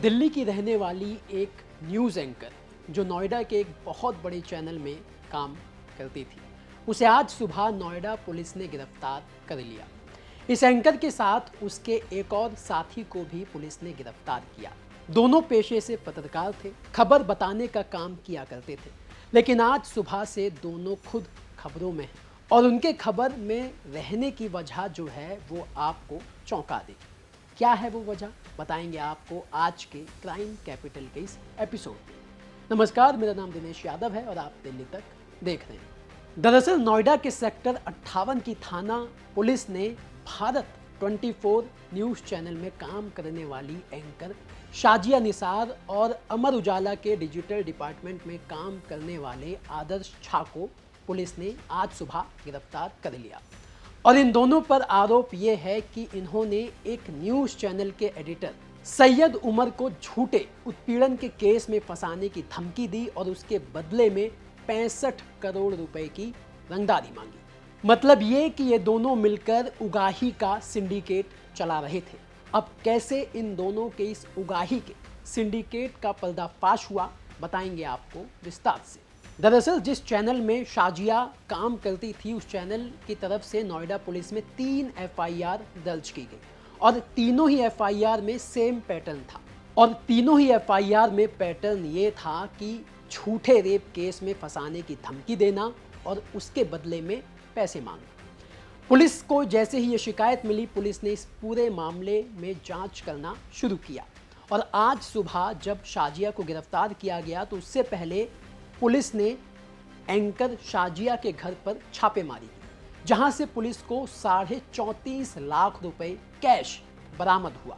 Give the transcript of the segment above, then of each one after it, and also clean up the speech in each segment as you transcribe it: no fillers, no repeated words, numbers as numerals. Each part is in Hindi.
दिल्ली की रहने वाली एक न्यूज़ एंकर जो नोएडा के एक बहुत बड़े चैनल में काम करती थी, उसे आज सुबह नोएडा पुलिस ने गिरफ्तार कर लिया। इस एंकर के साथ उसके एक और साथी को भी पुलिस ने गिरफ्तार किया। दोनों पेशे से पत्रकार थे, खबर बताने का काम किया करते थे, लेकिन आज सुबह से दोनों खुद खबरों में हैं और उनके खबर में रहने की वजह जो है वो आपको चौंका देगी। क्या है वो वजह, बताएंगे आपको आज के क्राइम कैपिटल के इस एपिसोड में। नमस्कार, मेरा नाम दिनेश यादव है और आप दिल्ली तक देख रहे हैं। दरअसल नोएडा के सेक्टर 58 की थाना पुलिस ने भारत 24 न्यूज़ चैनल में काम करने वाली एंकर शाजिया निसार और अमर उजाला के डिजिटल डिपार्टमेंट में काम करने वाले आदर्श झा को पुलिस ने आज सुबह गिरफ्तार कर लिया। और इन दोनों पर आरोप ये है कि इन्होंने एक न्यूज़ चैनल के एडिटर सैयद उमर को झूठे उत्पीड़न के केस में फंसाने की धमकी दी और उसके बदले में 65 करोड़ रुपए की रंगदारी मांगी। मतलब ये कि ये दोनों मिलकर उगाही का सिंडिकेट चला रहे थे। अब कैसे इन दोनों के इस उगाही के सिंडिकेट का पर्दाफाश हुआ, बताएंगे आपको विस्तार से। दरअसल जिस चैनल में शाजिया काम करती थी, उस चैनल की तरफ से नोएडा पुलिस में 3 एफआईआर दर्ज की गई और तीनों ही एफआईआर में सेम पैटर्न था। और तीनों ही एफआईआर में पैटर्न ये था कि झूठे रेप केस में फंसाने की धमकी देना और उसके बदले में पैसे मांगना। पुलिस को जैसे ही ये शिकायत मिली, पुलिस ने इस पूरे मामले में जांच करना शुरू किया। और आज सुबह जब शाजिया को गिरफ्तार किया गया तो उससे पहले पुलिस ने एंकर शाजिया के घर पर छापेमारी की, जहां से पुलिस को 34.5 लाख रुपए कैश बरामद हुआ।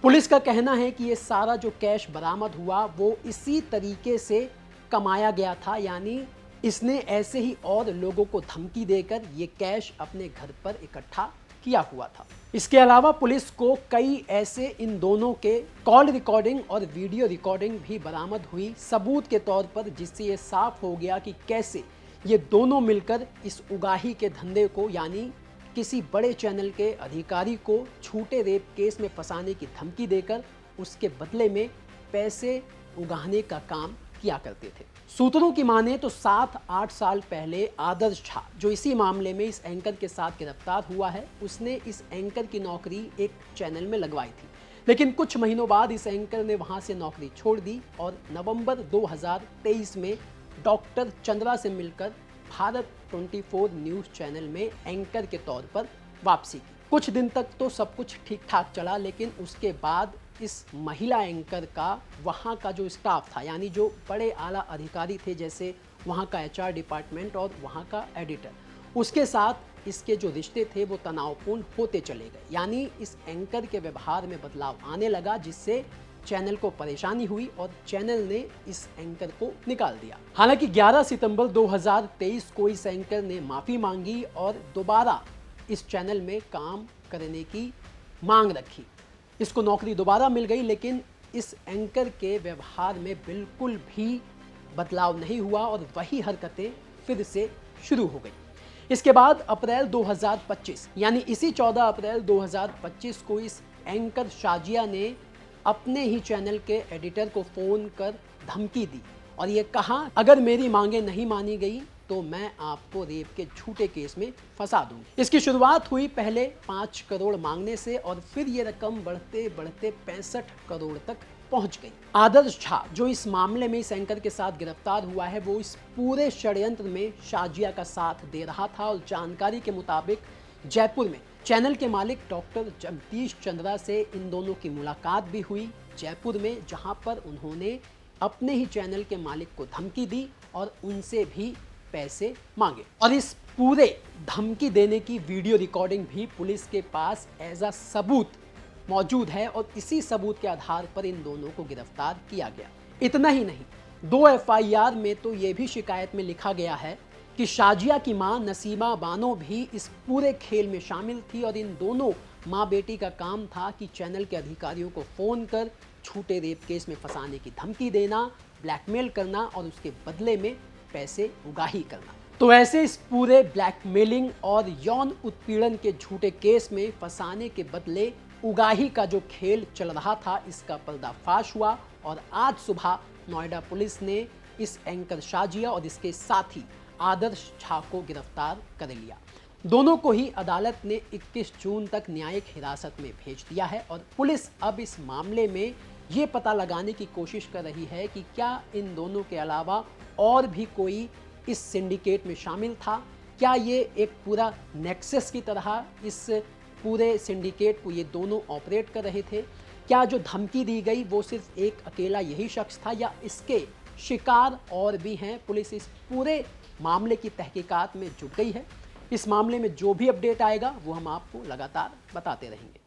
पुलिस का कहना है कि ये सारा जो कैश बरामद हुआ वो इसी तरीके से कमाया गया था, यानी इसने ऐसे ही और लोगों को धमकी देकर ये कैश अपने घर पर इकट्ठा किया हुआ था। इसके अलावा पुलिस को कई ऐसे इन दोनों के कॉल रिकॉर्डिंग और वीडियो रिकॉर्डिंग भी बरामद हुई सबूत के तौर पर, जिससे ये साफ हो गया कि कैसे ये दोनों मिलकर इस उगाही के धंधे को, यानी किसी बड़े चैनल के अधिकारी को झूठे रेप केस में फंसाने की धमकी देकर उसके बदले में पैसे उगाहने का काम किया करते थे। सूत्रों की माने तो 7-8 साल पहले आदर्श झा, जो इसी मामले में इस एंकर के साथ गिरफ्तार हुआ है, उसने इस एंकर की नौकरी एक चैनल में लगवाई थी। लेकिन कुछ महीनों बाद इस एंकर ने वहां से नौकरी छोड़ दी और नवंबर 2023 में डॉक्टर चंद्रा से मिलकर भारत 24 न्यूज़ चैनल में एंकर के तौर पर वापसी की। कुछ दिन तक तो सब कुछ ठीक ठाक चला, लेकिन उसके बाद इस महिला एंकर का वहाँ का जो स्टाफ था, यानी जो बड़े आला अधिकारी थे, जैसे वहाँ का एचआर डिपार्टमेंट और वहाँ का एडिटर, उसके साथ इसके जो रिश्ते थे वो तनावपूर्ण होते चले गए। यानी इस एंकर के व्यवहार में बदलाव आने लगा, जिससे चैनल को परेशानी हुई और चैनल ने इस एंकर को निकाल दिया। हालांकि 11 सितंबर 2023 को इस एंकर ने माफ़ी मांगी और दोबारा इस चैनल में काम करने की मांग रखी। इसको नौकरी दोबारा मिल गई, लेकिन इस एंकर के व्यवहार में बिल्कुल भी बदलाव नहीं हुआ और वही हरकतें फिर से शुरू हो गई। इसके बाद अप्रैल 2025, यानी इसी 14 अप्रैल 2025 को इस एंकर शाजिया ने अपने ही चैनल के एडिटर को फ़ोन कर धमकी दी और ये कहा, अगर मेरी मांगे नहीं मानी गई तो मैं आपको रेप के झूठे केस में फंसा दूंगी। इसकी शुरुआत हुई पहले 5 करोड़ मांगने से और फिर ये रकम बढ़ते बढ़ते 65 करोड़ तक पहुंच गई। आदर्श झा, जो इस मामले में इस एंकर के साथ गिरफ्तार हुआ है, वो इस पूरे षड्यंत्र में शाजिया का साथ दे रहा था और जानकारी के मुताबिक जयपुर में चैनल के मालिक डॉक्टर जगदीश चंद्रा से इन दोनों की मुलाकात भी हुई जयपुर में, जहां पर उन्होंने अपने ही चैनल के मालिक को धमकी दी और उनसे भी पैसे मांगे। और इस पूरे धमकी देने की वीडियो रिकॉर्डिंग भी पुलिस के पास एज अ सबूत मौजूद है और इसी सबूत के आधार पर इन दोनों को गिरफ्तार किया गया। इतना ही नहीं, 2 एफआईआर में तो ये भी शिकायत में लिखा गया है कि शाजिया की मां नसीमा बानो भी इस पूरे खेल में शामिल थी और इन दोनों माँ बेटी का काम था कि चैनल के अधिकारियों को फ़ोन कर झूठे रेप केस में फंसाने की धमकी देना, ब्लैकमेल करना और उसके बदले में पैसे उगाही करना। तो ऐसे इस पूरे ब्लैकमेलिंग और यौन उत्पीड़न के झूठे केस में फंसाने के बदले उगाही का जो खेल चल रहा था इसका पर्दाफाश हुआ और आज सुबह नोएडा पुलिस ने इस एंकर शाजिया और इसके साथी आदर्श झा को गिरफ्तार कर लिया। दोनों को ही अदालत ने 21 जून तक न्यायिक हिरासत में भेज दिया है और पुलिस अब इस मामले में ये पता लगाने की कोशिश कर रही है कि क्या इन दोनों के अलावा और भी कोई इस सिंडिकेट में शामिल था। क्या ये एक पूरा नेक्सस की तरह इस पूरे सिंडिकेट को ये दोनों ऑपरेट कर रहे थे। क्या जो धमकी दी गई वो सिर्फ एक अकेला यही शख्स था या इसके शिकार और भी हैं। पुलिस इस पूरे मामले की तहकीकात में जुट गई है। इस मामले में जो भी अपडेट आएगा वो हम आपको लगातार बताते रहेंगे।